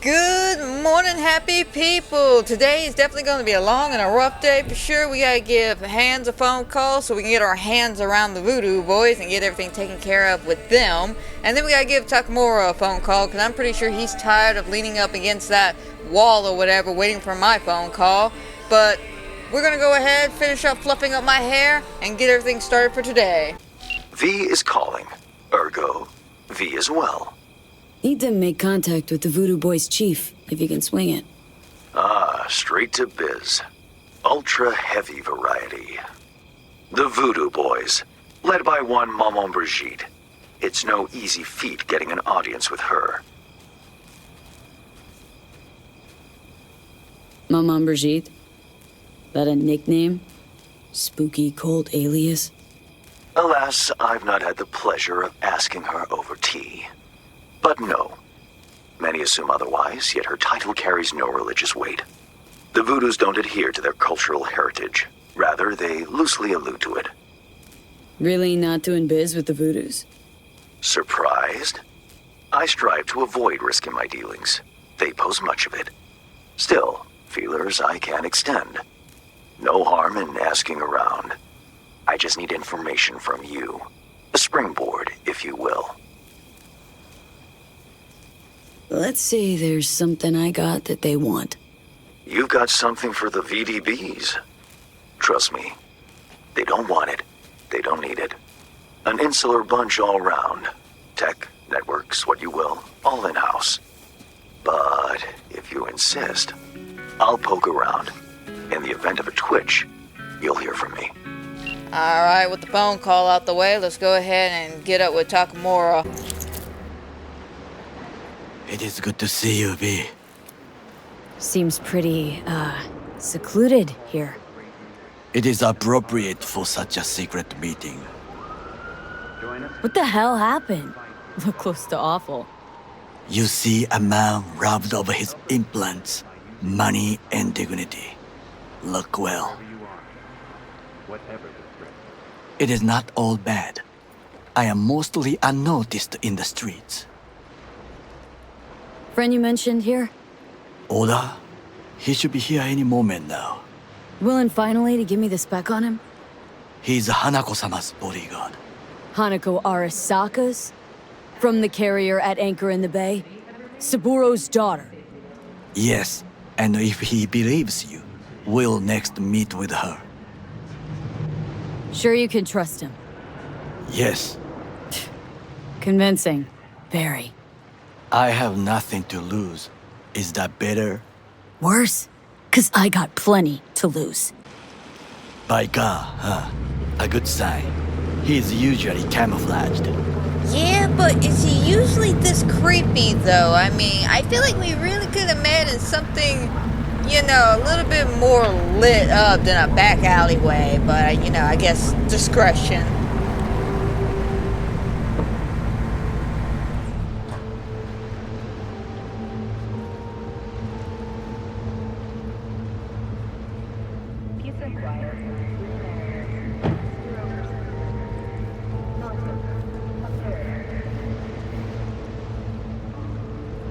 Good morning, happy people. Today is definitely going to be a long and a rough day for sure. We got to give Hands a phone call so we can get our hands around the Voodoo boys and get everything taken care of with them. And then we got to give Takamura a phone call because I'm pretty sure he's tired of leaning up against that wall or whatever waiting for my phone call. But we're going to go ahead, finish up fluffing up my hair, and get everything started for today. V is calling. Ergo, V as well. Need to make contact with the Voodoo Boys chief, if you can swing it. Straight to biz. Ultra heavy variety. The Voodoo Boys, led by one Maman Brigitte. It's no easy feat getting an audience with her. Maman Brigitte? That a nickname? Spooky cult alias? Alas, I've not had the pleasure of asking her over tea. But no. Many assume otherwise, yet her title carries no religious weight. The Voodoos don't adhere to their cultural heritage. Rather, they loosely allude to it. Really not doing biz with the Voodoos? Surprised? I strive to avoid risking my dealings. They pose much of it. Still, feelers I can extend. No harm in asking around. I just need information from you. A springboard, if you will. Let's say there's something I got that they want. You've got something for the VDBs. Trust me, they don't want it. They don't need it. An insular bunch all round. Tech, networks, what you will, all in-house. But if you insist, I'll poke around. In the event of a twitch, you'll hear from me. Alright, with the phone call out the way, let's go ahead and get up with Takamura. It is good to see you, V. Seems pretty, secluded here. It is appropriate for such a secret meeting. What the hell happened? Look close to awful. You see a man robbed of his implants, money and dignity. Look well. It is not all bad. I am mostly unnoticed in the streets. Friend you mentioned here? Oda? He should be here any moment now. Willing finally to give me the spec on him? He's Hanako-sama's bodyguard. Hanako Arasaka's? From the carrier at anchor in the bay? Saburo's daughter? Yes, and if he believes you, we'll next meet with her. Sure you can trust him? Yes. Convincing. Very. I have nothing to lose. Is that better? Worse? 'Cause I got plenty to lose. By God, huh? A good sign. He's usually camouflaged. Yeah, but is he usually this creepy, though? I mean, I feel like we really could have met in something, a little bit more lit up than a back alleyway, but, I guess discretion.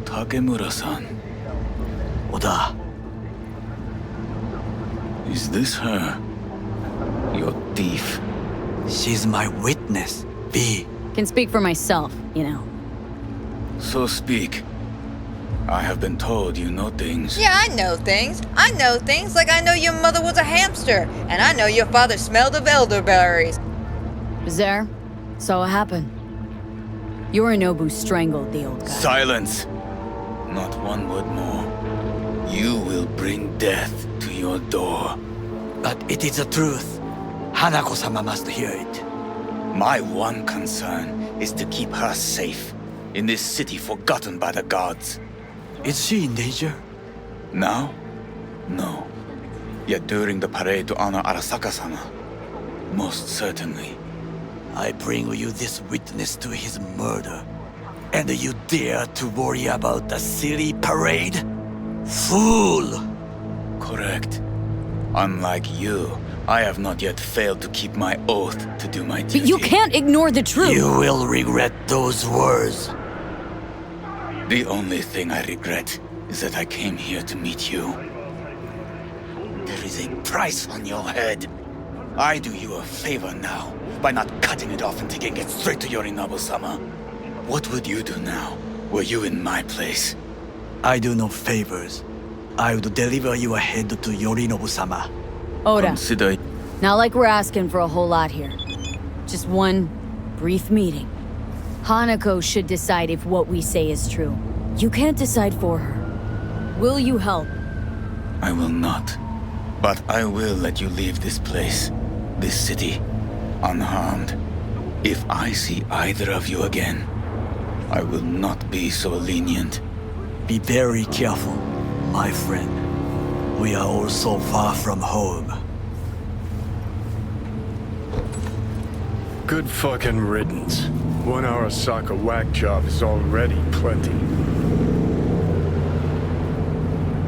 Takemura-san. Oda, Is this her? Your thief? she's my witness. V. Can speak for myself, So speak. I have been told you know things. Yeah, I know things. I know things like I know your mother was a hamster, and I know your father smelled of elderberries. There, saw what happened. Yorinobu strangled the old guy. Silence! Not one word more. You will bring death to your door. But it is the truth. Hanako-sama must hear it. My one concern is to keep her safe in this city forgotten by the gods. Is she in danger? Now? No. Yet during the parade to honor Arasaka-sama, most certainly. I bring you this witness to his murder. And you dare to worry about a silly parade? Fool! Correct. Unlike you, I have not yet failed to keep my oath to do my duty. But you can't ignore the truth! You will regret those words. The only thing I regret is that I came here to meet you. There is a price on your head. I do you a favor now by not cutting it off and taking it straight to Yorinobu-sama. What would you do now, were you in my place? I do no favors. I would deliver your head to Yorinobu-sama. Oda, Consider not like we're asking for a whole lot here. Just one brief meeting. Hanako should decide if what we say is true. You can't decide for her. Will you help? I will not. But I will let you leave this place, this city, unharmed. If I see either of you again, I will not be so lenient. Be very careful, my friend. We are all so far from home. Good fucking riddance. 1 Arasaka whack job is already plenty.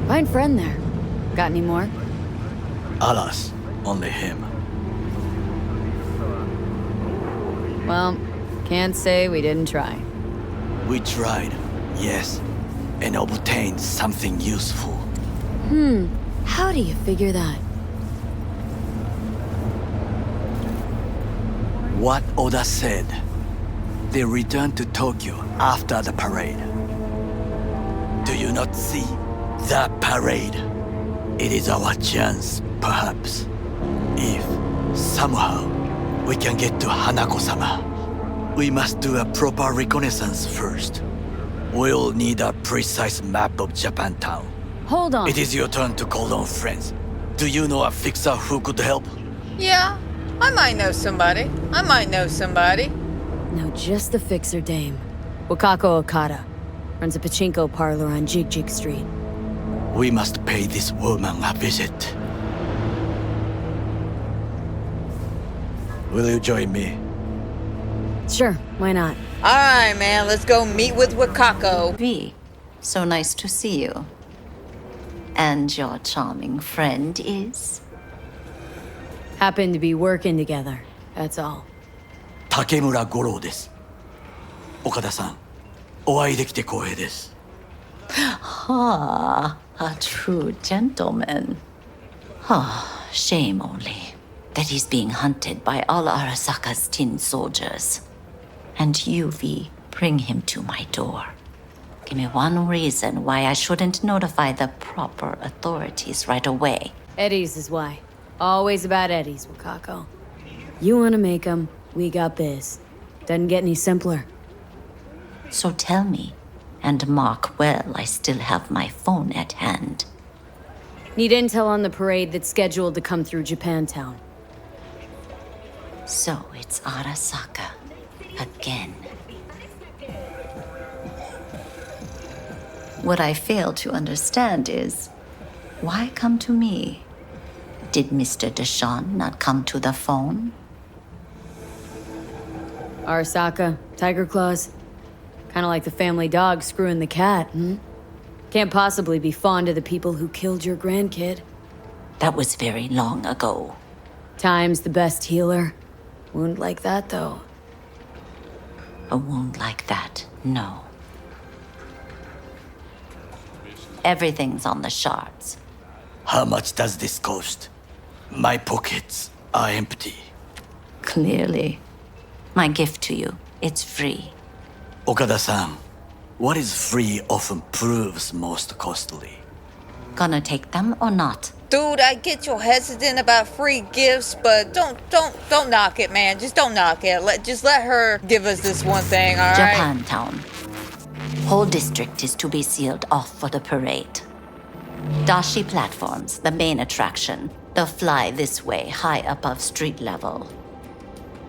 Fine friend there. Got any more? Alas, only him. Well, can't say we didn't try. We tried, yes, and obtained something useful. How do you figure that? What Oda said. They returned to Tokyo after the parade. Do you not see that parade? It is our chance, perhaps. If, somehow, we can get to Hanako-sama. We must do a proper reconnaissance first. We'll need a precise map of Japantown. Hold on. It is your turn to call on friends. Do you know a fixer who could help? Yeah, I might know somebody. No, just the fixer dame. Wakako Okada. Runs a pachinko parlor on Jig Street. We must pay this woman a visit. Will you join me? Sure, why not? Alright, man, let's go meet with Wakako. V, so nice to see you. And your charming friend is? Happen to be working together, that's all. Takemura Goro です。岡田さん、お会いできて光栄です。Ah, a true gentleman. Ah, shame only that he's being hunted by all Arasaka's tin soldiers. And you, V, bring him to my door. Give me one reason why I shouldn't notify the proper authorities right away. Eddie's is why. Always about Eddie's, Wakako. You wanna make 'em, we got biz. Doesn't get any simpler. So tell me, and mark well I still have my phone at hand. Need intel on the parade that's scheduled to come through Japantown. So it's Arasaka again. What I fail to understand is, why come to me? Did Mr. Deshawn not come to the phone? Arasaka, Tiger Claws. Kinda like the family dog screwing the cat, hmm? Can't possibly be fond of the people who killed your grandkid. That was very long ago. Time's the best healer. Wound like that, though. A wound like that, no. Everything's on the shards. How much does this cost? My pockets are empty. Clearly. My gift to you, it's free. Okada-san, what is free often proves most costly. Gonna take them or not? Dude, I get you're hesitant about free gifts, but don't knock it, man. Just don't knock it. Just let her give us this one thing, all right? Japantown. Whole district is to be sealed off for the parade. Dashi platforms, the main attraction. They'll fly this way, high above street level.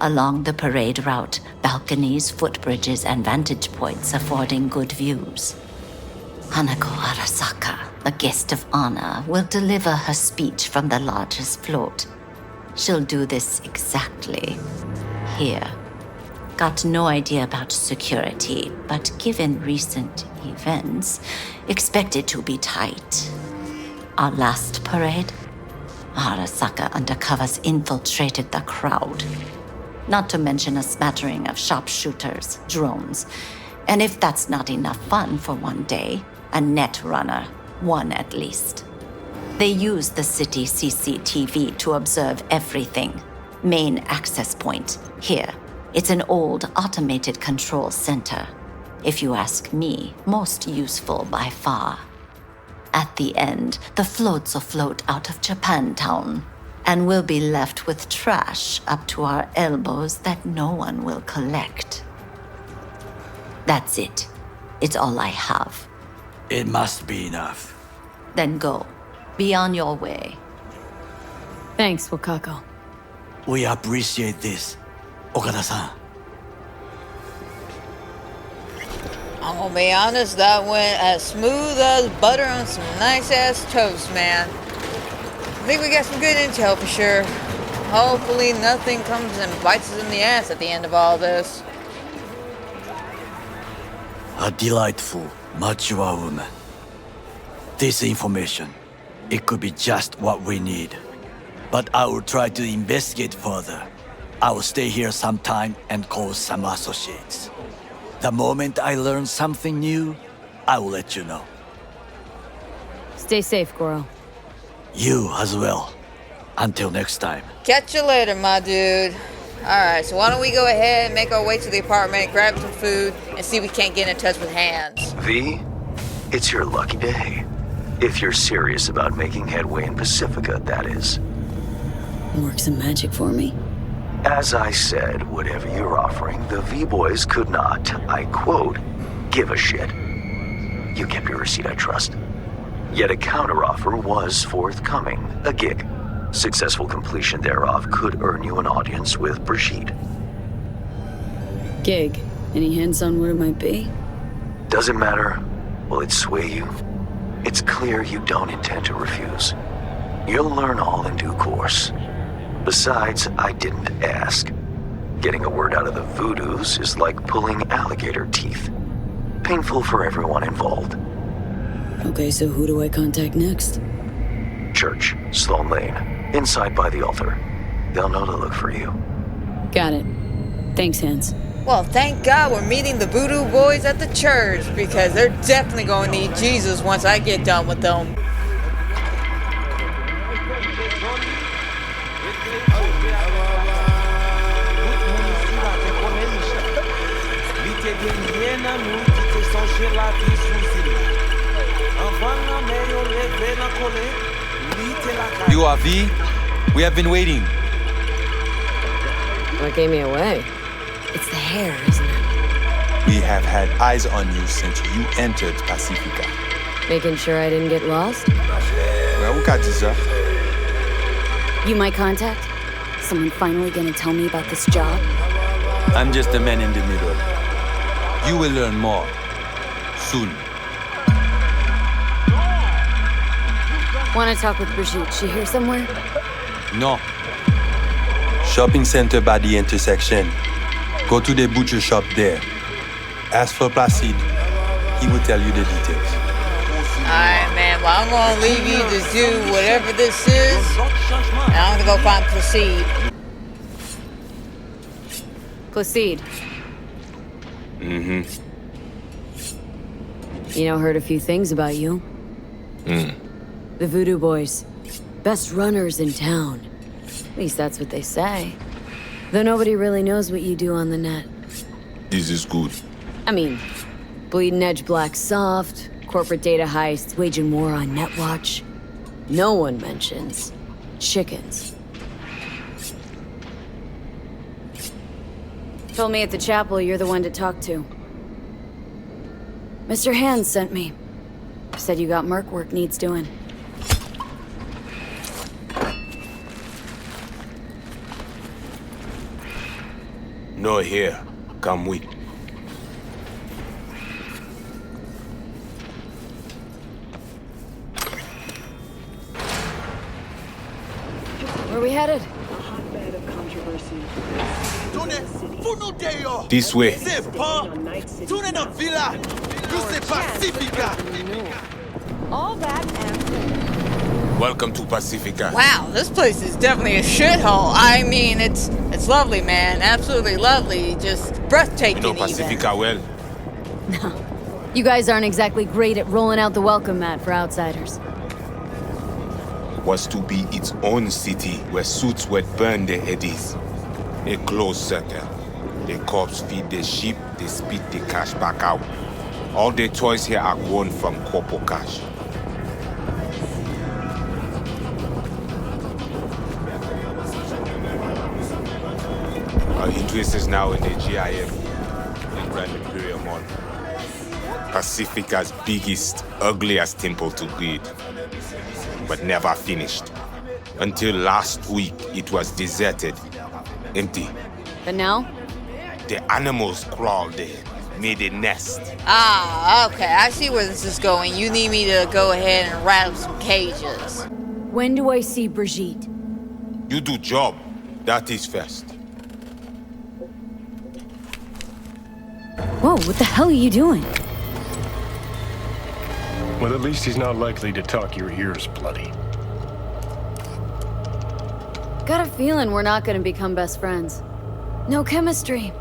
Along the parade route, balconies, footbridges, and vantage points affording good views. Hanako Arasaka, the guest of honor, will deliver her speech from the largest float. She'll do this exactly here. Got no idea about security, but given recent events, expect it to be tight. Our last parade, Arasaka undercovers infiltrated the crowd. Not to mention a smattering of sharpshooters, drones. And if that's not enough fun for one day, A net runner, one at least. They use the city CCTV to observe everything. Main access point, here. It's an old automated control center. If you ask me, most useful by far. At the end, the floats will float out of Japantown, and we'll be left with trash up to our elbows that no one will collect. That's it. It's all I have. It must be enough. Then go. Be on your way. Thanks, Wakako. We appreciate this, Okada-san. I'm gonna be honest, that went as smooth as butter on some nice-ass toast, man. I think we got some good intel for sure. Hopefully nothing comes and bites us in the ass at the end of all this. A delightful, mature woman. This information, it could be just what we need. But I will try to investigate further. I will stay here some time and call some associates. The moment I learn something new, I will let you know. Stay safe, Goro. You as well. Until next time. Catch you later, my dude. Alright, so why don't we go ahead and make our way to the apartment, grab some food, and see if we can't get in touch with Hands. V, it's your lucky day. If you're serious about making headway in Pacifica, that is. Work some magic for me. As I said, whatever you're offering, the V-Boys could not, I quote, give a shit. You kept your receipt, I trust. Yet a counteroffer was forthcoming, a gig. Successful completion thereof could earn you an audience with Brigitte. Gig. Any hints on what it might be? Doesn't matter. Will it sway you? It's clear you don't intend to refuse. You'll learn all in due course. Besides, I didn't ask. Getting a word out of the Voodoos is like pulling alligator teeth. Painful for everyone involved. Okay, so who do I contact next? Church, Sloan Lane, inside by the altar. They'll know to look for you. Got it. Thanks, Hans. Well, thank God we're meeting the Voodoo boys at the church, because they're definitely going to need Jesus once I get done with them. You are V? We have been waiting. What gave me away? It's the hair, isn't it? We have had eyes on you since you entered Pacifica. Making sure I didn't get lost? Well, we got you, sir. You my contact? Someone finally gonna tell me about this job? I'm just a man in the middle. You will learn more. Soon. Wanna talk with Brigitte? She here somewhere? No. Shopping center by the intersection. Go to the butcher shop there. Ask for Placide. He will tell you the details. Alright, man. Well, I'm going to leave you to do whatever this is. And I'm going to go find Placide. Placide. Mm-hmm. You know, heard a few things about you. The Voodoo boys. Best runners in town. At least that's what they say. Though nobody really knows what you do on the net. This is good. I mean, bleeding edge black soft, corporate data heists, waging war on Netwatch. No one mentions chickens. Told me at the chapel you're the one to talk to. Mr. Hands sent me. Said you got merc work needs doing. No here. Come with. Where we headed? This way. All that and... Welcome to Pacifica. Wow, this place is definitely a shithole. I mean, it's lovely, man. Absolutely lovely. Just breathtaking, You know Pacifica well? No. You guys aren't exactly great at rolling out the welcome mat for outsiders. Was to be its own city where suits would burn their eddies. A closed circle. The corpse feed the sheep, they spit the cash back out. All the toys here are grown from corpo cash. Our interest is now in the GIM and Grand Imperial Mall. Pacifica's biggest, ugliest temple to greed. But never finished. Until last week, it was deserted. Empty. But now? The animals crawled there, made a nest. Ah, okay. I see where this is going. You need me to go ahead and rattle some cages. When do I see Brigitte? You do job. That is first. Whoa, what the hell are you doing? Well, at least he's not likely to talk your ears bloody. Got a feeling we're not gonna become best friends. No chemistry.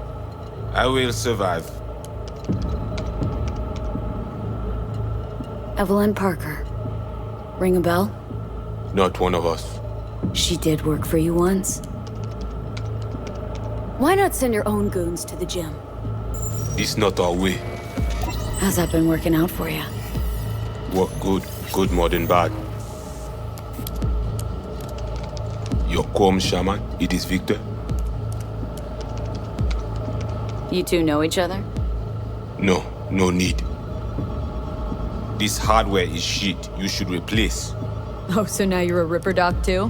I will survive. Evelyn Parker. Ring a bell? Not one of us. She did work for you once. Why not send your own goons to the gym? It's not our way. How's that been working out for you? Work good, good more than bad. Your calm shaman, it is Victor. You two know each other? No, no need. This hardware is shit. You should replace. Oh, so now you're a Ripper Doc too?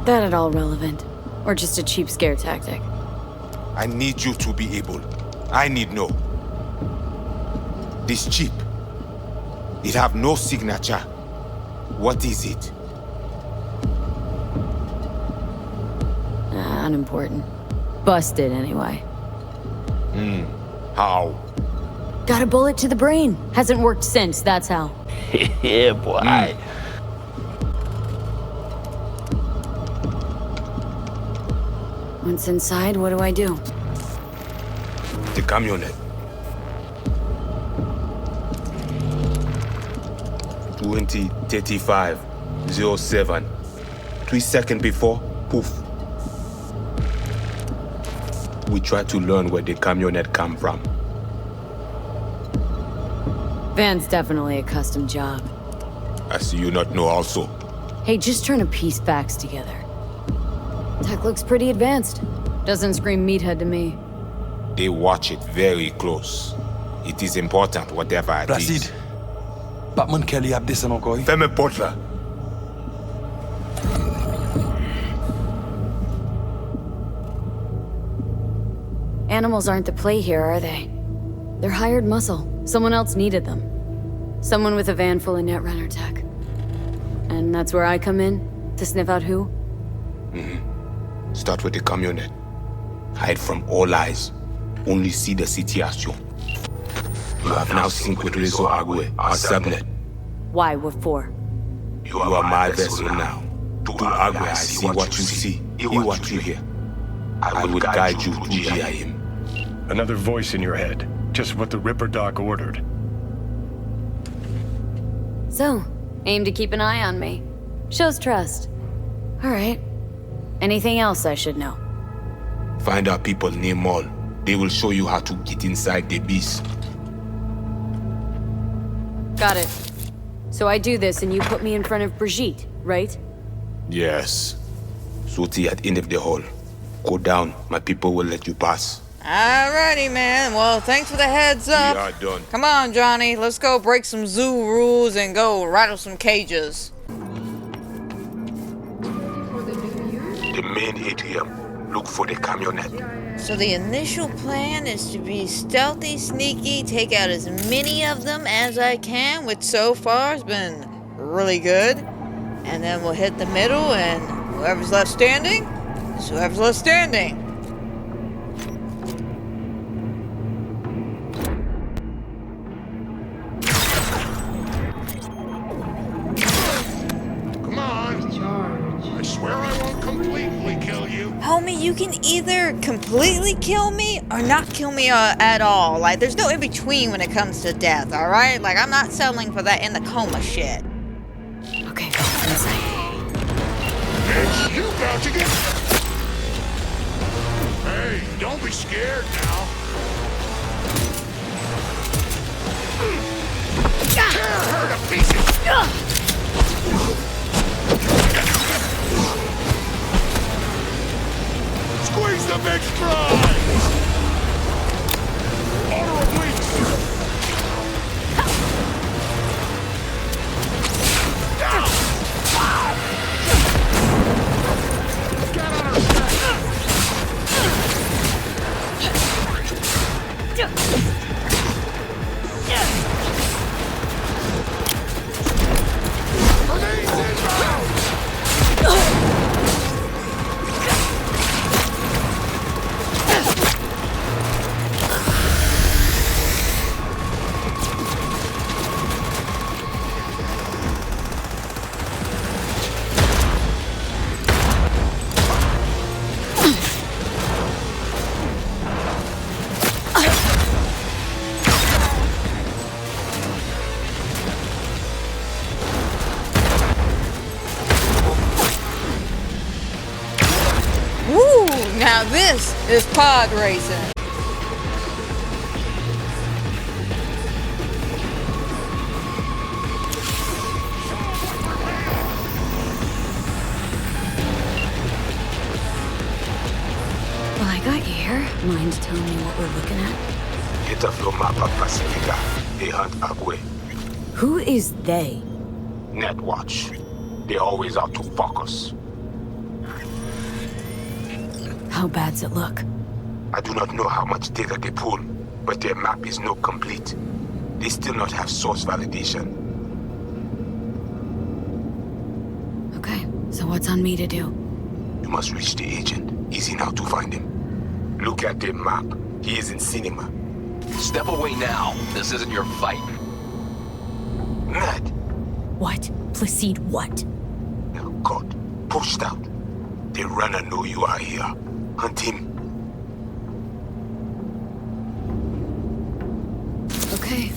That at all relevant? Or just a cheap scare tactic? I need you to be able. I need know. This chip. It have no signature. What is it? Unimportant. Busted, anyway. How? Got a bullet to the brain. Hasn't worked since, that's how. Yeah, boy. Once inside, what do I do? The camionette. 2035-07. 3 seconds before, poof. We try to learn where the camionette come from. Van's definitely a custom job. I see you not know also. Hey, just trying to piece facts together. Tech looks pretty advanced. Doesn't scream meathead to me. They watch it very close. It is important, whatever it Placide. is. Batman Kelly ap desen ankoy. Fais-moi porte là. Animals aren't the play here, are they? They're hired muscle. Someone else needed them. Someone with a van full of Netrunner tech. And that's where I come in? To sniff out who? Start with the camionette. Hide from all eyes. Only see the situation. You have now synced with Rezo Agwe, our subnet. Why? What for? You are my vessel now. To Agwe, I see what you see, hear what you hear. I will guide you to GIM. Another voice in your head. Just what the Ripper Doc ordered. So, aim to keep an eye on me. Shows trust. Alright. Anything else I should know? Find our people near Mall. They will show you how to get inside the beast. Got it. So I do this and you put me in front of Brigitte, right? Yes. Suti at end of the hall. Go down. My people will let you pass. Alrighty, man. Well, thanks for the heads up. We are done. Come on, Johnny. Let's go break some zoo rules and go rattle some cages. The main ATM. Look for the camionette. So the initial plan is to be stealthy, sneaky, take out as many of them as I can, which so far has been really good. And then we'll hit the middle, and whoever's left standing is whoever's left standing. Come on. I swear I won't completely kill you. Homie, you can either completely kill me or not kill me at all. Like, there's no in between when it comes to death, alright? Like, I'm not settling for that in the coma shit. Okay, inside. Bitch, you about to get... Hey, don't be scared now. Tear her to pieces! Squeeze the big stride! Order obliques! Get on her Grenades inbound! Woo! Now this is pod racing. Well, I got you here. Mind telling me what we're looking at? Hit a flow map of Pacifica. They hunt Agwe. Who is they? Netwatch. They always out to fuck us. How bad's it look? I do not know how much data they pull, but their map is not complete. They still not have source validation. Okay, so what's on me to do? You must reach the agent. Easy now to find him. Look at their map. He is in cinema. Step away now. This isn't your fight. Ned! What? Placide what? Now God, pushed out. The runner know you are here. Hunt him. Okay.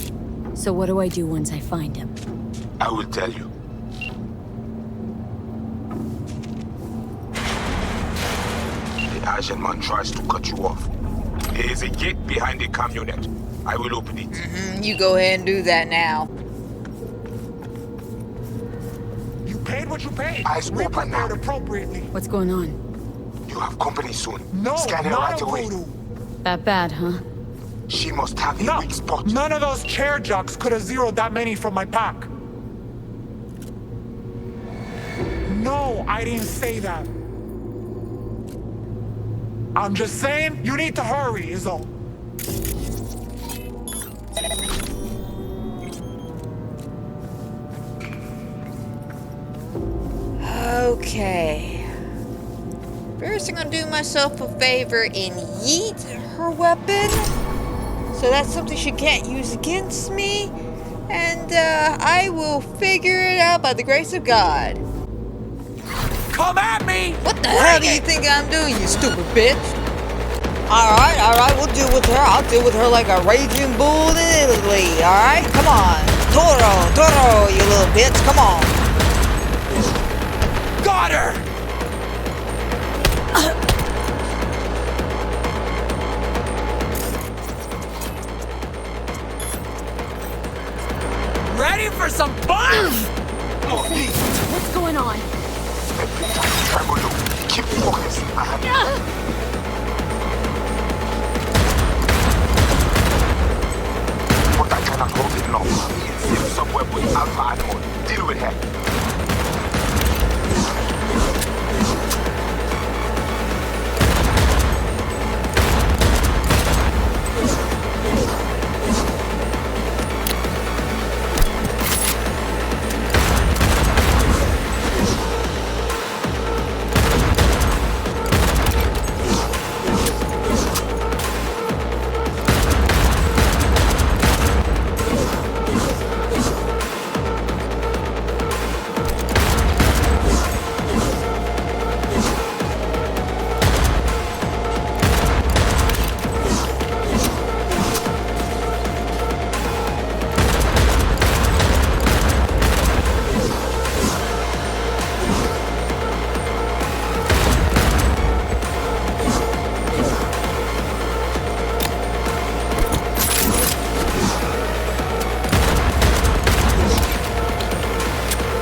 So what do I do once I find him? I will tell you. The Asian man tries to cut you off. There is a gate behind the camionette. I will open it. You go ahead and do that now. You paid what you paid. Eyes We open now. prepared appropriately. What's going on? You have company soon. No, Scan her not right a away. voodoo. That bad, huh? She must have a No, weak spot. none of those chair jocks could have zeroed that many from my pack. No, I didn't say that. I'm just saying, you need to hurry, is all. Okay. First, I'm gonna do myself a favor and yeet her weapon. So that's something she can't use against me. And I will figure it out by the grace of God. Come at me! What the hell do you think I'm doing, you stupid bitch? Alright, we'll deal with her. I'll deal with her like a raging bull in Italy, alright? Come on. Toro, you little bitch, come on. Got her! Ready for some fun? What's going on? Keep focused. But I cannot hold it long. Save somewhere with Alpha Animal. Deal with her.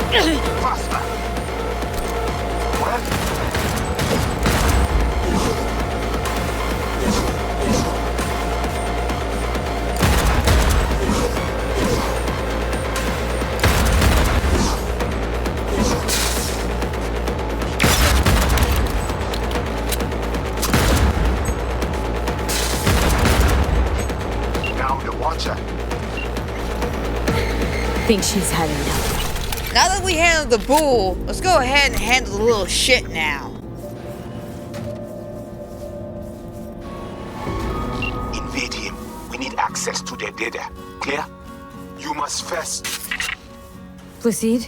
Faster! What? Now the watcher. Think she's had enough. Now that we handled the bull, let's go ahead and handle the little shit now. Invade him. We need access to their data. Clear? You must first. Placide?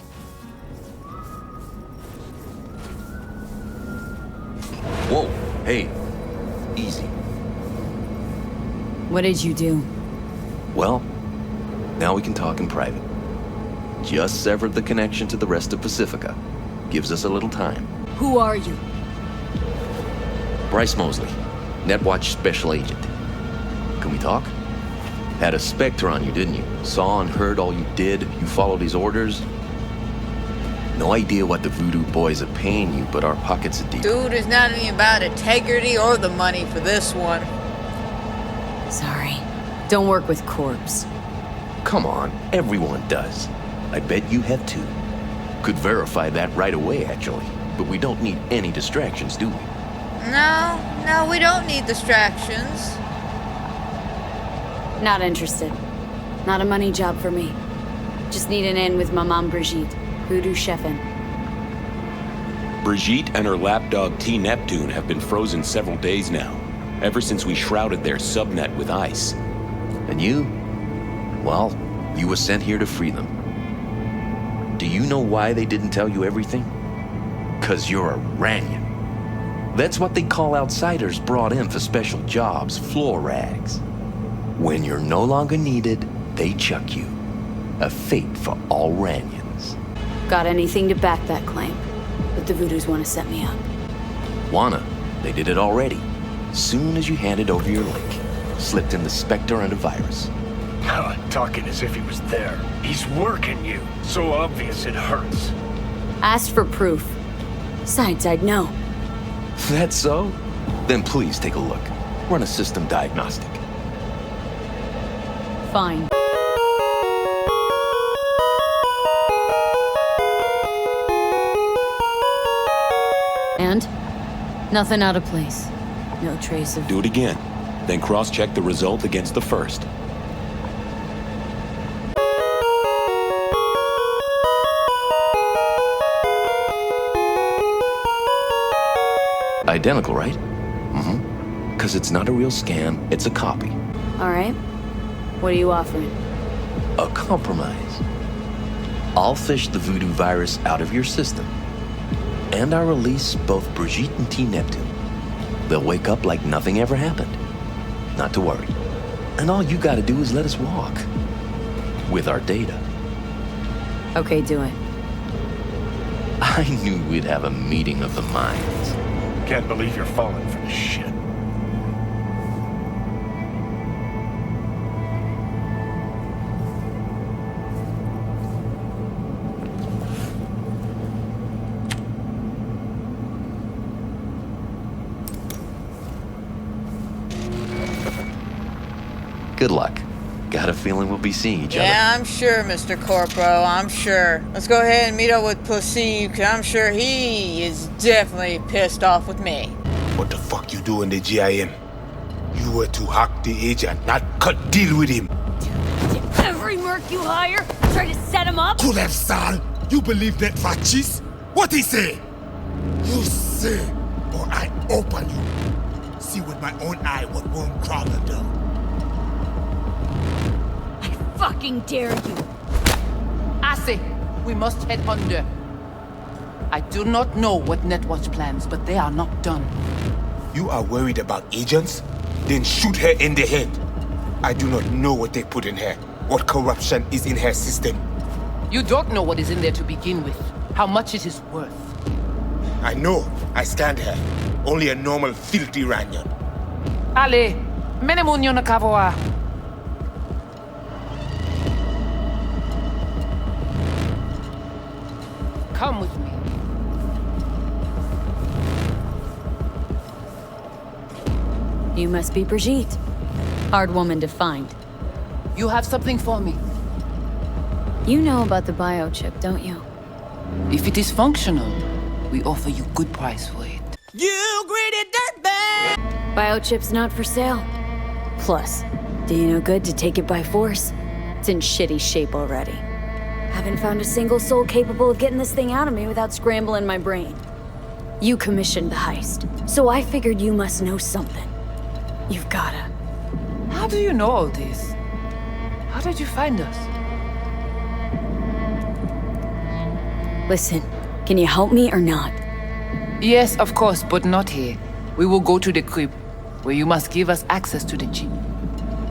Whoa, hey, easy. What did you do? Well, now we can talk in private. Just severed the connection to the rest of Pacifica. Gives us a little time. Who are you? Bryce Mosley, Netwatch Special Agent. Can we talk? Had a Spectre on you, didn't you? Saw and heard all you did. You followed his orders. No idea what the Voodoo boys are paying you, but our pockets are deep. Dude, it's not even about integrity or the money for this one. Sorry. Don't work with corpse. Come on, everyone does. I bet you have too. Could verify that right away, actually. But we don't need any distractions, do we? No, we don't need distractions. Not interested. Not a money job for me. Just need an in with my mom Brigitte, Voodoo chefin'. Brigitte and her lapdog T. Neptune have been frozen several days now, ever since we shrouded their subnet with ice. And you? Well, you were sent here to free them. Do you know why they didn't tell you everything? 'Cause you're a Ranyan. That's what they call outsiders brought in for special jobs, floor rags. When you're no longer needed, they chuck you. A fate for all Ranyans. Got anything to back that claim? But the Voodoos want to set me up. Wanna? They did it already. Soon as you handed over your link. Slipped in the Spectre and a virus. Talking as if he was there. He's working you. So obvious it hurts. Asked for proof. Besides, I'd know. That's so? Then please take a look. Run a system diagnostic. Fine. And? Nothing out of place. No trace of... Do it again. Then cross-check the result against the first. Identical, right? Mm-hmm. 'Cause it's not a real scan, it's a copy. All right. What are you offering? A compromise. I'll fish the Voodoo virus out of your system. And I'll release both Brigitte and T. Neptune. They'll wake up like nothing ever happened. Not to worry. And all you gotta do is let us walk. With our data. Okay, do it. I knew we'd have a meeting of the minds. Can't believe you're falling for this shit. Good luck. Got a feeling we'll be seeing each Yeah, I'm sure, Mr. Corporal, I'm sure. Let's go ahead and meet up with Placide, because I'm sure he is definitely pissed off with me. What the fuck you do in the GIM? You were to hack the agent, not cut deal with him. Did every merc you hire try to set him up? Kulef Sal, you believe that Fachis? What he say? You say, or I open you. See with my own eye what Wormcrawler done. Fucking dare you! I say, we must head under. I do not know what Netwatch plans, but they are not done. You are worried about agents? Then shoot her in the head. I do not know what they put in her, what corruption is in her system. You don't know what is in there to begin with, how much it is worth. I know. I stand her. Only a normal filthy Ranyan. Ale, menemunyo na kavoa. Come with me. You must be Brigitte. Hard woman to find. You have something for me. You know about the biochip, don't you? If it is functional, we offer you good price for it. You greedy dirtbag! Biochip's not for sale. Plus, do you no good to take it by force? It's in shitty shape already. Haven't found a single soul capable of getting this thing out of me without scrambling my brain. You commissioned the heist, so I figured you must know something. You've gotta. How do you know all this? How did you find us? Listen, can you help me or not? Yes, of course, but not here. We will go to the crypt, where you must give us access to the chip.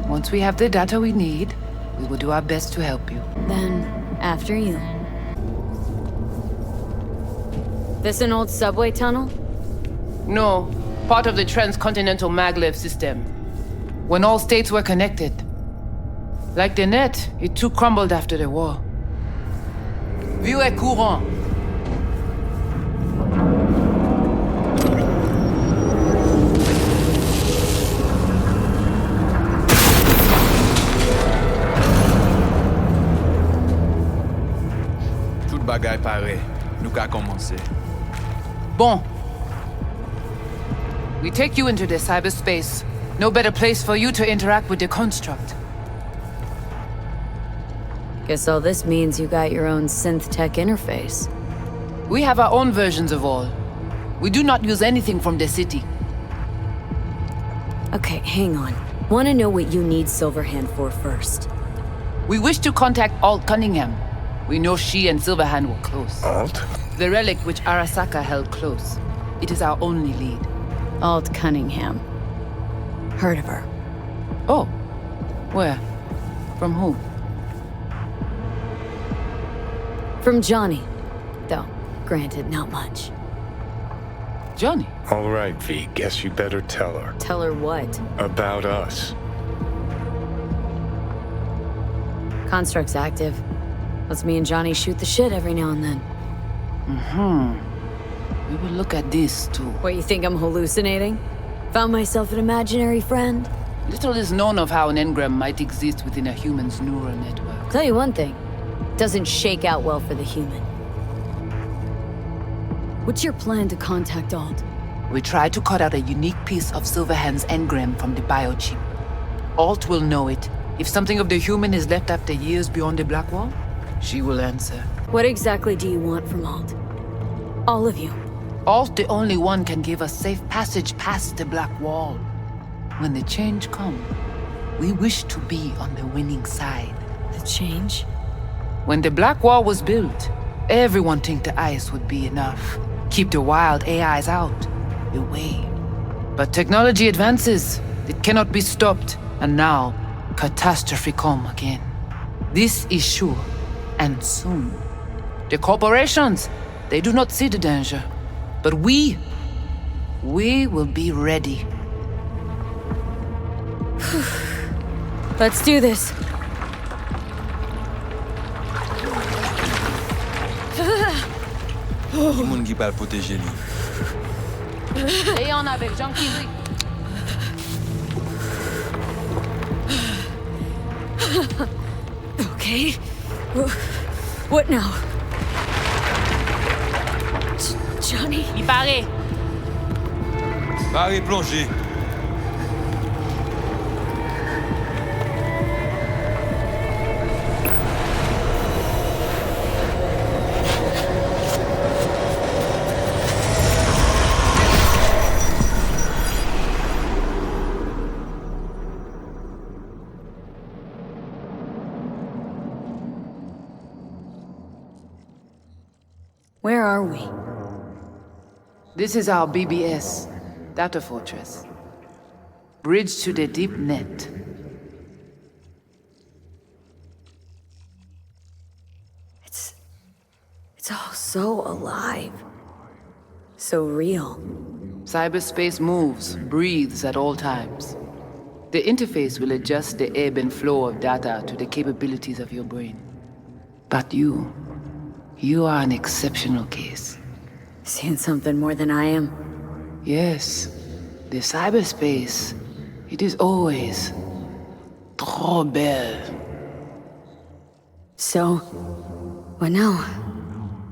Once we have the data we need, we will do our best to help you. Then, after you. This an old subway tunnel? No, part of the transcontinental maglev system. When all states were connected. Like the net, it too crumbled after the war. Vieux courant. Tout bagay pare. Nou ka komanse. Bon. We take you into the cyberspace. No better place for you to interact with the construct. Guess all this means you got your own synth tech interface. We have our own versions of all. We do not use anything from the city. Okay, hang on. Wanna know what you need Silverhand for first. We wish to contact Alt Cunningham. We know she and Silverhand were close. Alt? The relic which Arasaka held close. It is our only lead. Alt Cunningham. Heard of her. Oh. Where? From who? From Johnny. Though, granted, not much. Johnny? All right, V, guess you better tell her. Tell her what? About us. Construct's active. Lets me and Johnny shoot the shit every now and then. We will look at this, too. What, you think I'm hallucinating? Found myself an imaginary friend? Little is known of how an engram might exist within a human's neural network. Tell you one thing. Doesn't shake out well for the human. What's your plan to contact Alt? We try to cut out a unique piece of Silverhand's engram from the biochip. Alt will know it. If something of the human is left after years beyond the Black Wall, she will answer. What exactly do you want from Alt? All of you. Alt, the only one, can give us safe passage past the Black Wall. When the change comes, we wish to be on the winning side. The change? When the Black Wall was built, everyone think the ice would be enough. Keep the wild AIs out, away. But technology advances. It cannot be stopped. And now, catastrophe come again. This is sure, and soon. The corporations, they do not see the danger. But we will be ready. Let's do this. Ki moun ki pal proteje li. Et on avec Jean Kiri. Okay. What now? Johnny? Il paraît. Pare plonge. Where are we? This is our BBS, data fortress. Bridge to the deep net. It's all so alive. So real. Cyberspace moves, breathes at all times. The interface will adjust the ebb and flow of data to the capabilities of your brain. But you You are an exceptional case. Seeing something more than I am? Yes. The cyberspace, it is always trop belle. So, what now?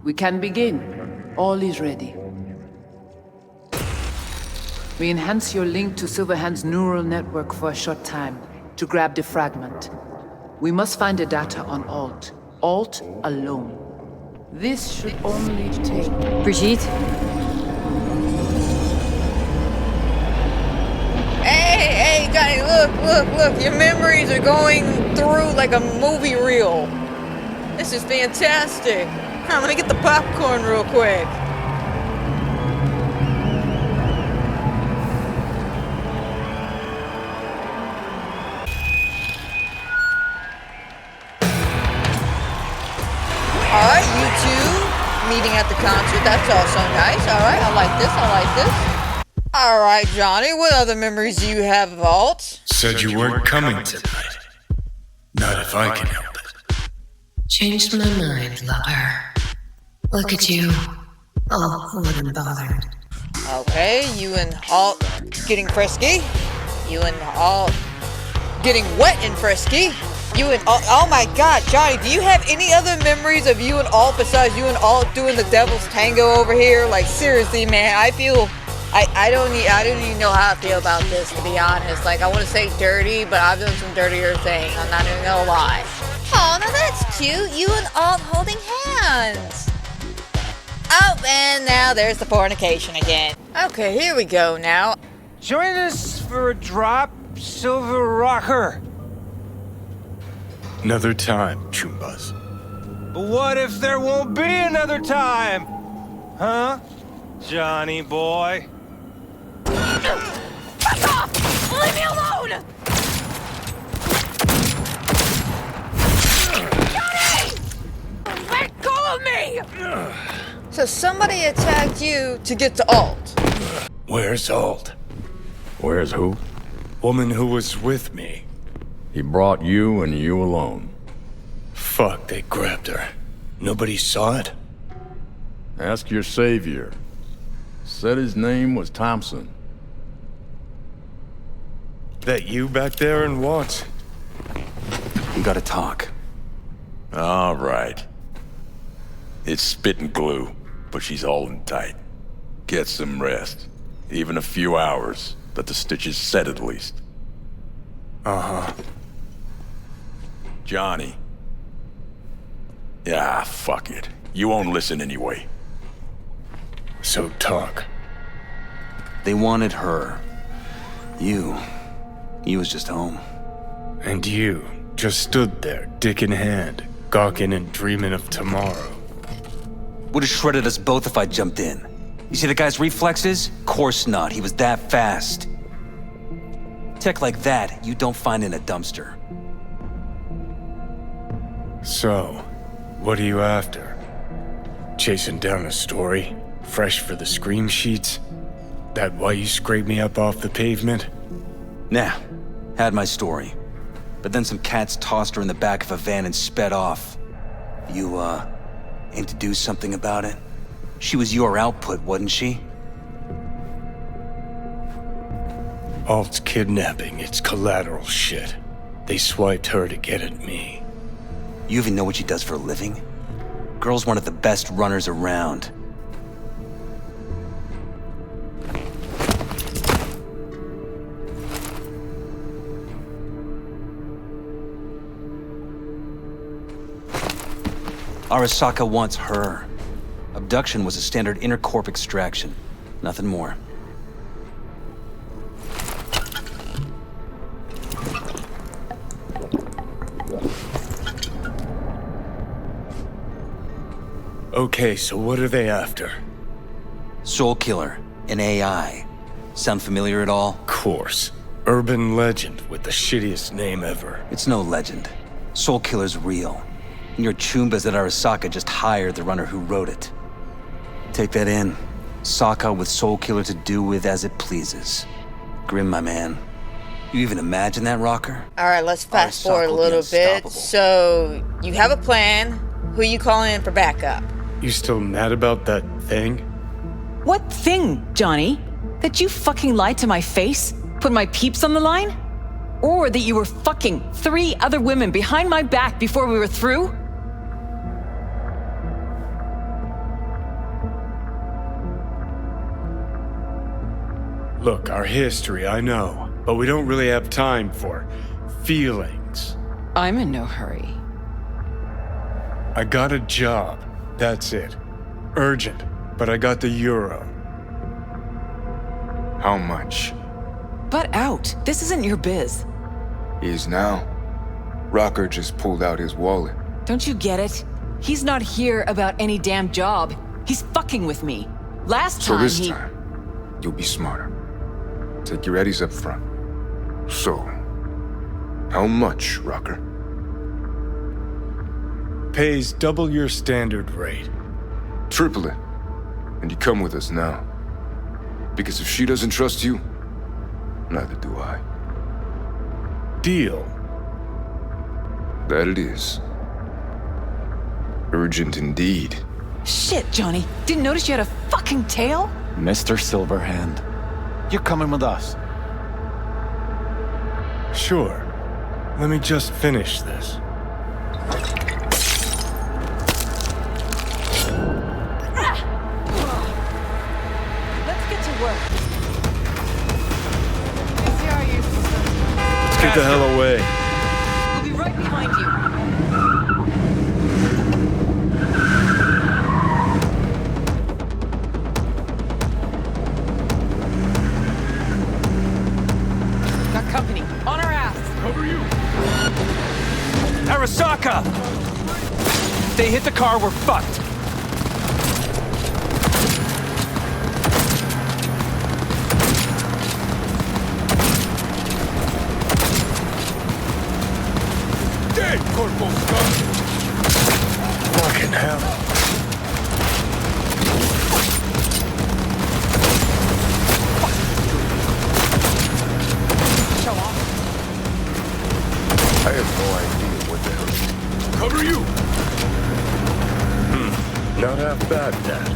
We can begin. All is ready. We enhance your link to Silverhand's neural network for a short time to grab the fragment. We must find the data on Alt. Alt alone. This should only take... Brigitte? Hey, Johnny, look. Your memories are going through like a movie reel. This is fantastic. Huh, let me get the popcorn real quick. Alright, you two meeting at the concert. That's also nice. Alright, I like this. Alright, Johnny, what other memories do you have of Alt? Said you weren't coming tonight. Not if I can help it. Changed my mind, lover. Look at you. All cool and bothered. Okay, you and Alt getting frisky. You and Alt getting wet and frisky. You and Alt, oh my god, Johnny, do you have any other memories of you and Alt besides you and Alt doing the devil's tango over here? Like, seriously, man, I don't even know how I feel about this, to be honest. Like, I want to say dirty, but I've done some dirtier things. I'm not even gonna lie. Oh, now that's cute. You and Alt holding hands. Oh, and now there's the fornication again. Okay, here we go now. Join us for a drop, Silver Rocker. Another time, Chumbas. But what if there won't be another time? Huh? Johnny boy? Fuck off! Leave me alone! Johnny! Let go of me! So somebody attacked you to get to Alt. Where's Alt? Where's who? Woman who was with me. He brought you and you alone. Fuck, they grabbed her. Nobody saw it? Ask your savior. Said his name was Thompson. That you back there and what? We gotta talk. All right. It's spit and glue, but she's holding tight. Get some rest. Even a few hours. Let the stitches set at least. Uh-huh. Johnny. Yeah, fuck it. You won't listen anyway. So talk. They wanted her. You was just home. And you just stood there, dick in hand, gawking and dreaming of tomorrow. Would've shredded us both if I jumped in. You see the guy's reflexes? Course not, he was that fast. Tech like that, you don't find in a dumpster. So, what are you after? Chasing down a story? Fresh for the scream sheets? That why you scraped me up off the pavement? Nah, had my story. But then some cats tossed her in the back of a van and sped off. You, aim to do something about it? She was your output, wasn't she? Alt's kidnapping, it's collateral shit. They swiped her to get at me. You even know what she does for a living? Girl's one of the best runners around. Arasaka wants her. Abduction was a standard intercorp extraction. Nothing more. Okay, so what are they after? Soul Killer, an AI. Sound familiar at all? Course. Urban legend with the shittiest name ever. It's no legend. Soul Killer's real. And your Chumbas at Arasaka just hired the runner who wrote it. Take that in. Sokka with Soul Killer to do with as it pleases. Grim, my man. You even imagine that, Rocker? Alright, let's fast forward a little bit. So, you have a plan. Who you calling in for backup? You still mad about that thing? What thing, Johnny? That you fucking lied to my face? Put my peeps on the line? Or that you were fucking 3 other women behind my back before we were through? Look, our history, I know, but we don't really have time for feelings. I'm in no hurry. I got a job, that's it. Urgent, but I got the euro. How much? Butt out. This isn't your biz. Is now. Rocker just pulled out his wallet. Don't you get it? He's not here about any damn job. He's fucking with me. Last So time this he... time, you'll be smarter. Take your eddies up front. So, how much, Rocker? Pays double your standard rate. Triple it. And you come with us now. Because if she doesn't trust you, neither do I. Deal. That it is. Urgent indeed. Shit, Johnny. Didn't notice you had a fucking tail? Mr. Silverhand, you're coming with us. Sure. Let me just finish this. Let's get to work. Let's get the hell away. We'll be right behind you. Got company. On our ass. Cover you! Arasaka! If they hit the car, we're fucked. Dead, Corporal Scott! Fucking hell. Show off. I have no idea what the hell. Cover you! Not half bad, Dad.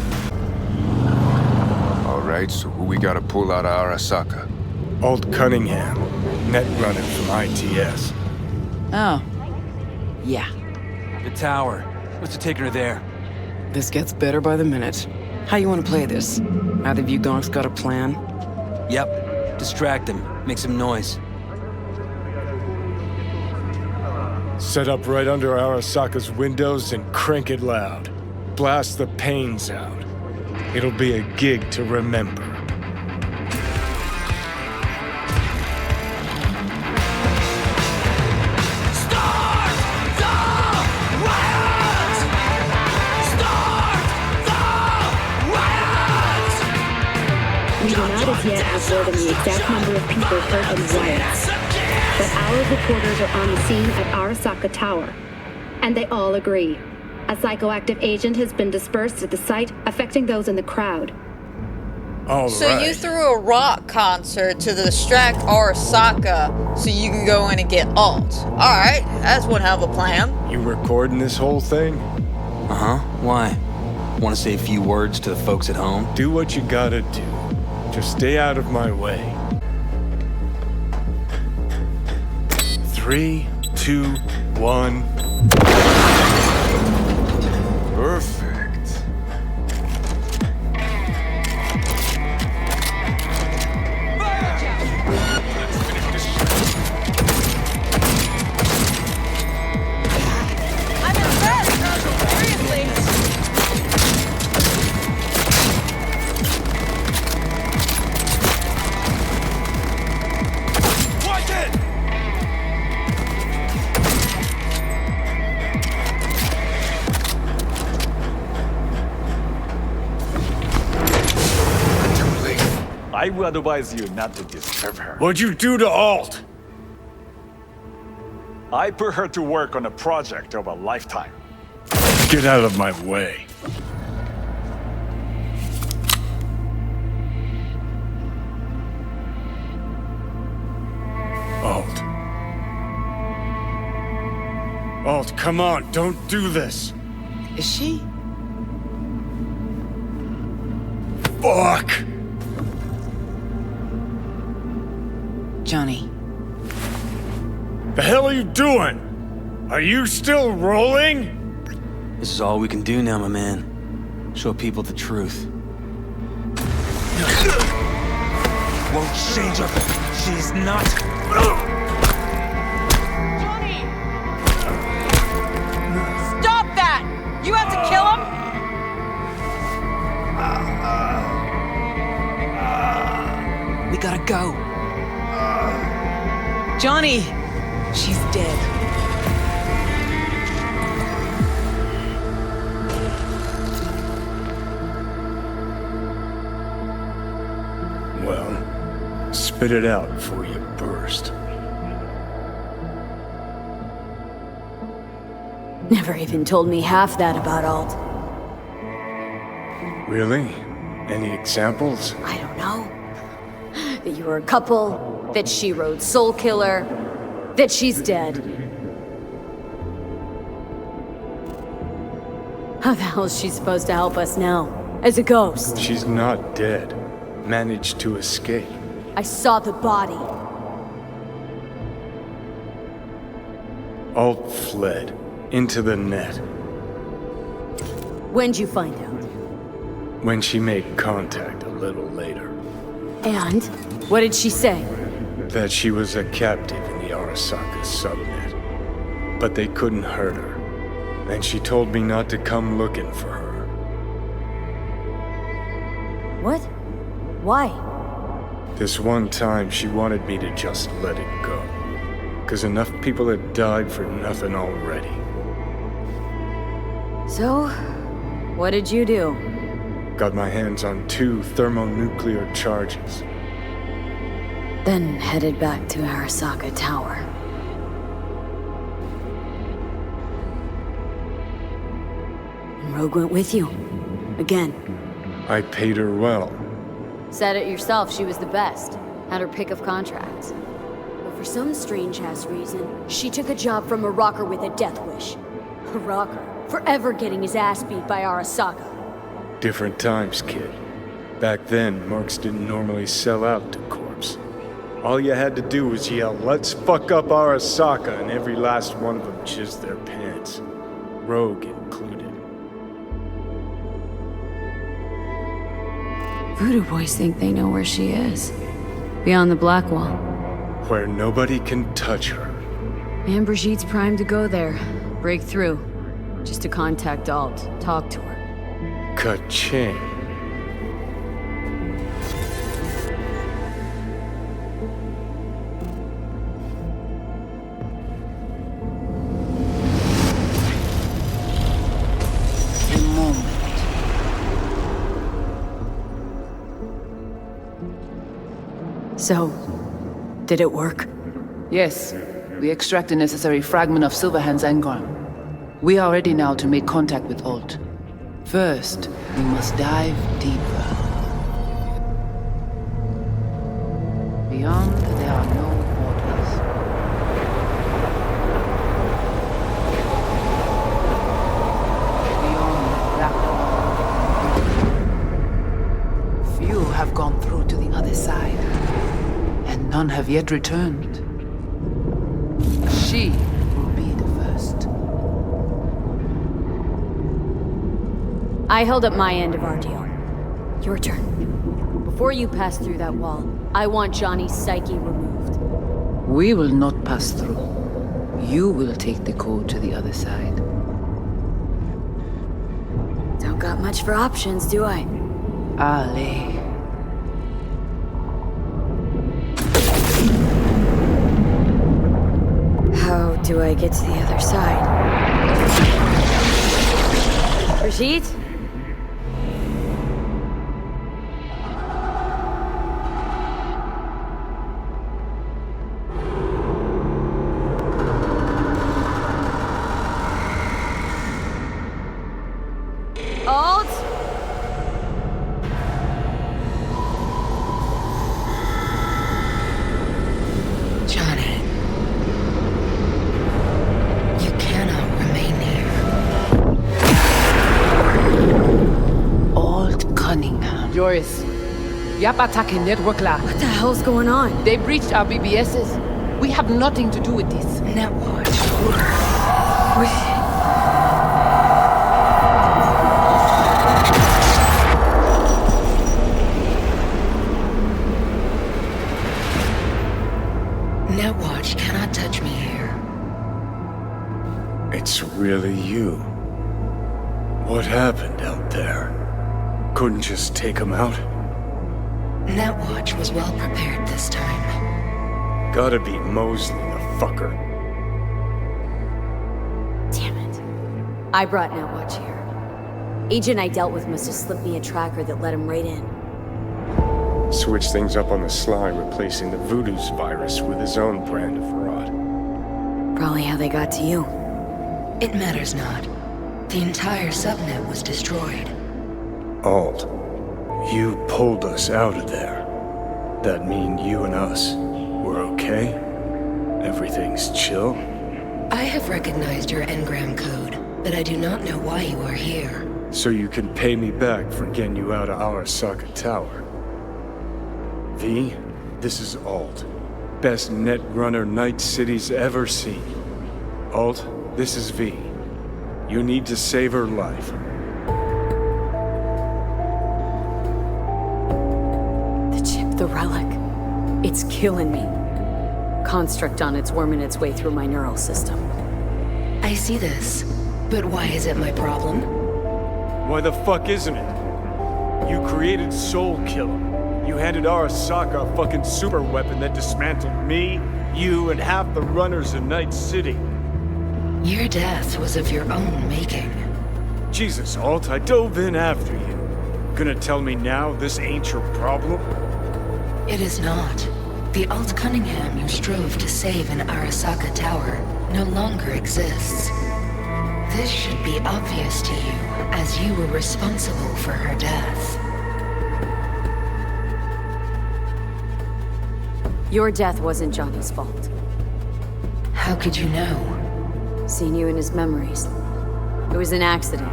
Alright, so who we gotta pull out of Arasaka? Alt Cunningham, net runner from ITS. Oh. Yeah. The tower. What's it taking her there? This gets better by the minute. How you want to play this? Either of you gonks got a plan? Yep. Distract him. Make some noise. Set up right under Arasaka's windows and crank it loud. Blast the panes out. It'll be a gig to remember. We do not as yet have word on the exact number of people hurt in the riots, but our reporters are on the scene at Arasaka Tower, and they all agree. A psychoactive agent has been dispersed at the site, affecting those in the crowd. So you threw a rock concert to distract Arasaka so you can go in and get Alt. Alright, that's one hell of a plan. You recording this whole thing? Uh-huh. Why? Want to say a few words to the folks at home? Do what you gotta do. Just stay out of my way. 3, 2, 1. Perfect. I'm impressed! Seriously! Watch it! I would advise you not to disturb her. What'd you do to Alt? I put her to work on a project of a lifetime. Get out of my way. Alt. Alt, come on, don't do this. Is she? Fuck! Johnny. The hell are you doing? Are you still rolling? This is all we can do now, my man. Show people the truth. Won't change her. She's not. Johnny! Stop that! You have to kill him? We gotta go. Johnny! She's dead. Well, spit it out before you burst. Never even told me half that about Alt. Really? Any examples? I don't know. That you were a couple, that she rode Soul Killer, that she's dead. How the hell is she supposed to help us now? As a ghost? She's not dead. Managed to escape. I saw the body. Alt fled. Into the net. When'd you find out? When she made contact a little later. And? What did she say? That she was a captive in the Arasaka subnet. But they couldn't hurt her. And she told me not to come looking for her. What? Why? This one time she wanted me to just let it go. 'Cause enough people had died for nothing already. So, what did you do? Got my hands on 2 thermonuclear charges. Then headed back to Arasaka Tower. And Rogue went with you. Again. I paid her well. Said it yourself, she was the best. Had her pick of contracts. But for some strange-ass reason, she took a job from a rocker with a death wish. A rocker, forever getting his ass beat by Arasaka. Different times, kid. Back then, mercs didn't normally sell out to corpse. All you had to do was yell, "Let's fuck up Arasaka," and every last one of them jizzed their pants. Rogue included. Voodoo boys think they know where she is. Beyond the Black Wall. Where nobody can touch her. And Brigitte's primed to go there. Break through. Just to contact Alt. Talk to her. Ka-ching. So, did it work? Yes. We extract the necessary fragment of Silverhand's engram. We are ready now to make contact with Alt. First, we must dive deeper. Beyond, there are no borders. Beyond the Black Wall. Few have gone through to the other side, and none have yet returned. She will be the first. I held up my end of our deal. Your turn. Before you pass through that wall, I want Johnny's psyche removed. We will not pass through. You will take the code to the other side. Don't got much for options, do I? Ale. How do I get to the other side? Brigitte? Alt? Johnny. You cannot remain here. Alt Cunningham. Your Dolores. Yap attacking network lab. What the hell's going on? They breached our BBSs. We have nothing to do with this. Netwatch. Netwatch cannot touch me here. It's really you. What happened out there? Couldn't just take him out? Netwatch was well prepared this time. Gotta be Mosley, the fucker. Damn it. I brought Netwatch here. Agent I dealt with must have slipped me a tracker that let him right in. Switch things up on the sly, replacing the Voodoo's virus with his own brand of rot. Probably how they got to you. It matters not. The entire subnet was destroyed. Alt, you pulled us out of there. That mean you and us, we're okay? Everything's chill? I have recognized your engram code, but I do not know why you are here. So you can pay me back for getting you out of Arasaka Tower. V, this is Alt. Best netrunner Night City's ever seen. Alt, this is V. You need to save her life. The chip, the relic. It's killing me. Construct on it's worming its way through my neural system. I see this, but why is it my problem? Why the fuck isn't it? You created Soul Killer. You handed Arasaka a fucking super weapon that dismantled me, you, and half the runners in Night City. Your death was of your own making. Jesus, Alt, I dove in after you. Gonna tell me now this ain't your problem? It is not. The Alt Cunningham you strove to save in Arasaka Tower no longer exists. This should be obvious to you, as you were responsible for her death. Your death wasn't Johnny's fault. How could you know? Seen you in his memories. It was an accident.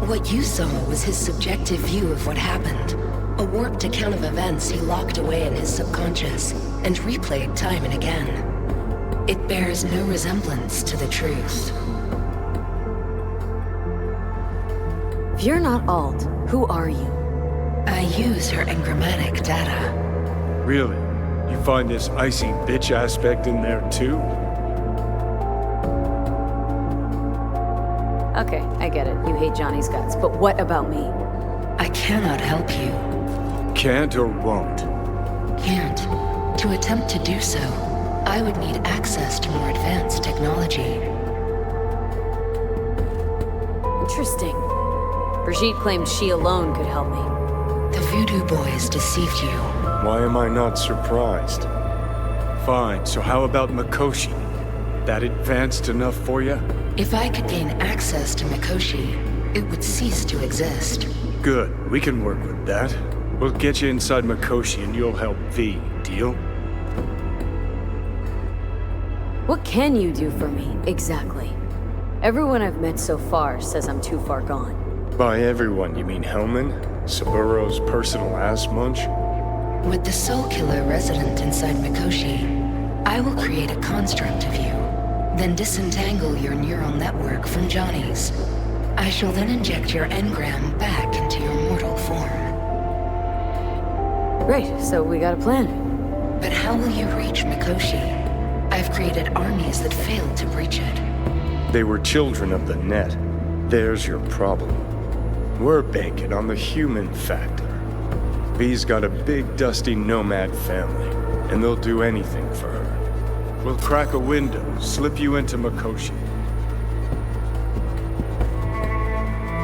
What you saw was his subjective view of what happened. A warped account of events he locked away in his subconscious and replayed time and again. It bears no resemblance to the truth. If you're not Alt, who are you? I use her engrammatic data. Really? You find this icy bitch aspect in there too? Okay, I get it. You hate Johnny's guts, but what about me? I cannot help you. Can't or won't? Can't. To attempt to do so, I would need access to more advanced technology. Interesting. Brigitte claimed she alone could help me. The Voodoo boys deceived you. Why am I not surprised? Fine, so how about Mikoshi? That advanced enough for you? If I could gain access to Mikoshi, it would cease to exist. Good, we can work with that. We'll get you inside Mikoshi and you'll help V, deal? What can you do for me, exactly? Everyone I've met so far says I'm too far gone. By everyone, you mean Hellman? Saburo's personal ass munch? With the Soul Killer resident inside Mikoshi, I will create a construct of you, then disentangle your neural network from Johnny's. I shall then inject your engram back into your mortal form. Great, so we got a plan. But how will you reach Mikoshi? I've created armies that failed to breach it. They were children of the net. There's your problem. We're banking on the human factor. V's got a big, dusty nomad family, and they'll do anything for her. We'll crack a window, slip you into Mikoshi.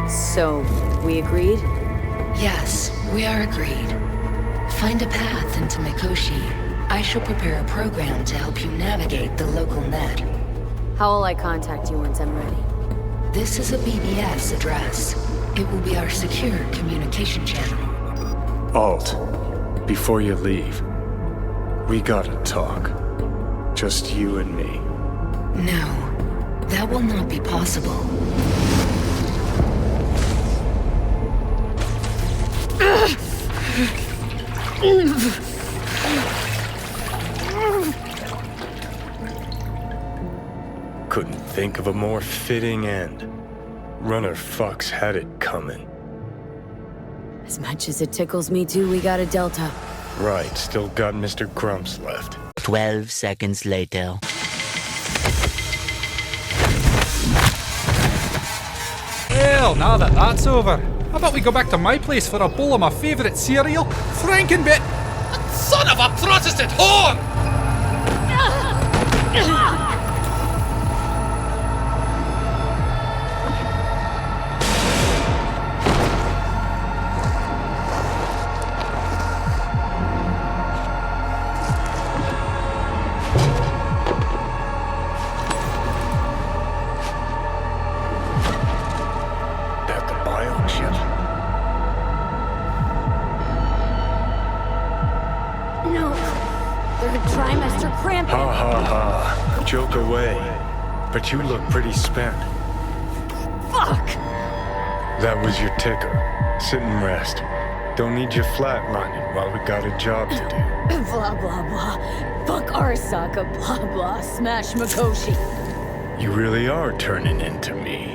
So, we agreed? Yes, we are agreed. Find a path into Mikoshi. I shall prepare a program to help you navigate the local net. How will I contact you once I'm ready? This is a BBS address. It will be our secure communication channel. Alt, before you leave, we gotta talk. Just you and me. No, that will not be possible. Couldn't think of a more fitting end. Runner fucks had it coming. As much as it tickles me too, we got a Delta. Right, still got Mr. Grumps left. 12 seconds later. Well, now that that's over, how about we go back to my place for a bowl of my favourite cereal, Frankenbit? Son of a Protestant whore! No. Third trimester cramping. Ha ha ha. Joke away. But you look pretty spent. Fuck! That was your ticker. Sit and rest. Don't need you flatlining while we got a job to do. Blah, blah, blah. Fuck Arasaka, blah, blah. Smash Mikoshi. You really are turning into me.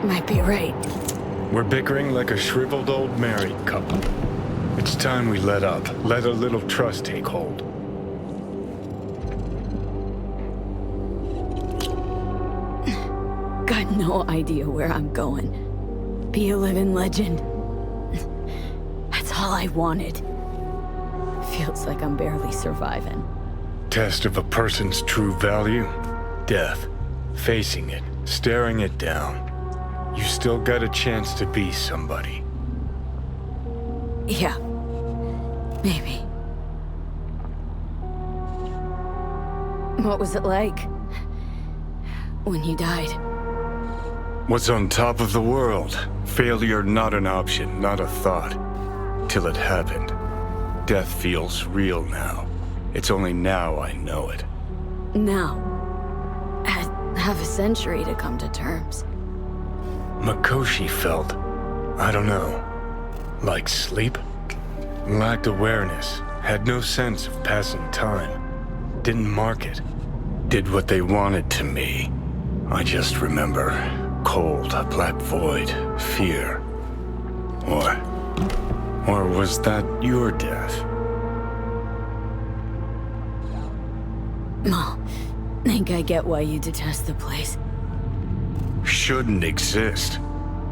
Might be right. We're bickering like a shriveled old married couple. It's time we let up. Let a little trust take hold. Got no idea where I'm going. Be a living legend. That's all I wanted. Feels like I'm barely surviving. Test of a person's true value? Death. Facing it. Staring it down. You still got a chance to be somebody. Yeah. Maybe. What was it like when you died? What's on top of the world? Failure not an option, not a thought. Till it happened. Death feels real now. It's only now I know it. Now. I had half a century to come to terms. Mikoshi felt, I don't know, like sleep? Lacked awareness, had no sense of passing time. Didn't mark it. Did what they wanted to me. I just remember cold, black void, fear. Or was that your death? No. Think I get why you detest the place. Shouldn't exist.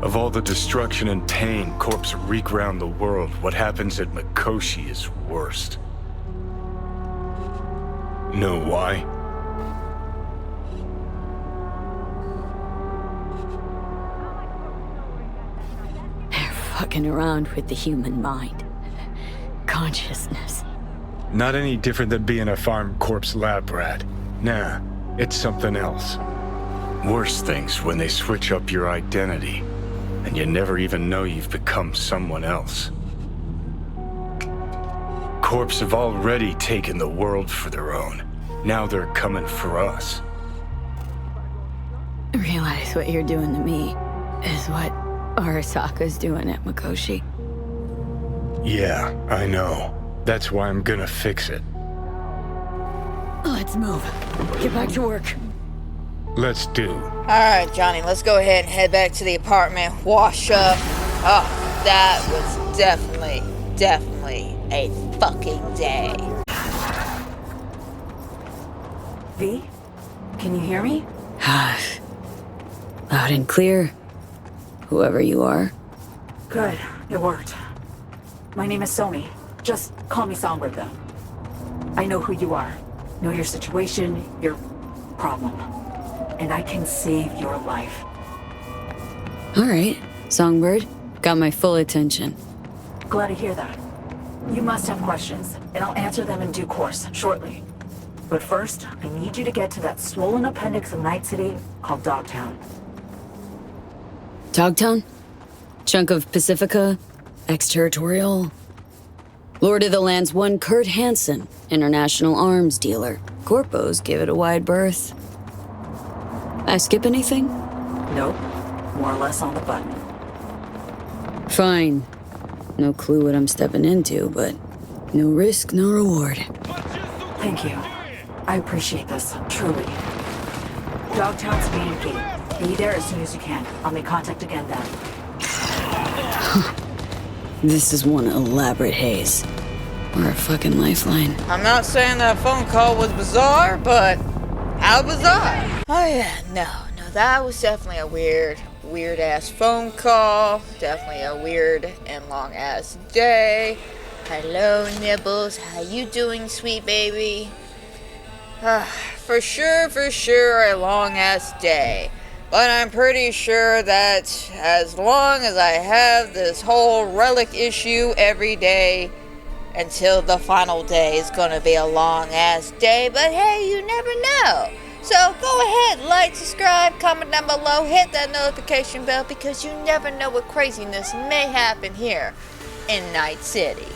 Of all the destruction and pain corpse wreak round the world, what happens at Mikoshi is worst. Know why? They're fucking around with the human mind. Consciousness. Not any different than being a farm corpse lab rat. Nah, it's something else. Worse things when they switch up your identity, and you never even know you've become someone else. Corps have already taken the world for their own. Now they're coming for us. Realize what you're doing to me is what Arasaka's doing at Mikoshi. Yeah, I know. That's why I'm gonna fix it. Let's move. Get back to work. Let's do. Alright, Johnny, let's go ahead and head back to the apartment, wash up. Oh, that was definitely a fucking day. V? Can you hear me? Loud and clear. Whoever you are. Good, it worked. My name is Somi. Just call me Songbird, though. I know who you are. Know your situation, your problem. And I can save your life. Alright, Songbird. Got my full attention. Glad to hear that. You must have questions, and I'll answer them in due course, shortly. But first, I need you to get to that swollen appendix of Night City called Dogtown. Dogtown? Chunk of Pacifica? Exterritorial? Lord of the Land's one Kurt Hansen, international arms dealer. Corpos gave it a wide berth. I skip anything? Nope. More or less on the button. Fine. No clue what I'm stepping into, but no risk, no reward. Thank you. I appreciate this, truly. Dogtown's main gate. Be there as soon as you can. I'll make contact again then. This is one elaborate haze. Or a fucking lifeline. I'm not saying that phone call was bizarre, but how bizarre? Oh yeah, no, that was definitely a weird ass phone call. Definitely a weird and long ass day. Hello, Nibbles. How you doing, sweet baby? For sure, a long ass day. But I'm pretty sure that as long as I have this whole relic issue every day until the final day is gonna be a long ass day. But hey, you never know. So go ahead, like, subscribe, comment down below, hit that notification bell because you never know what craziness may happen here in Night City.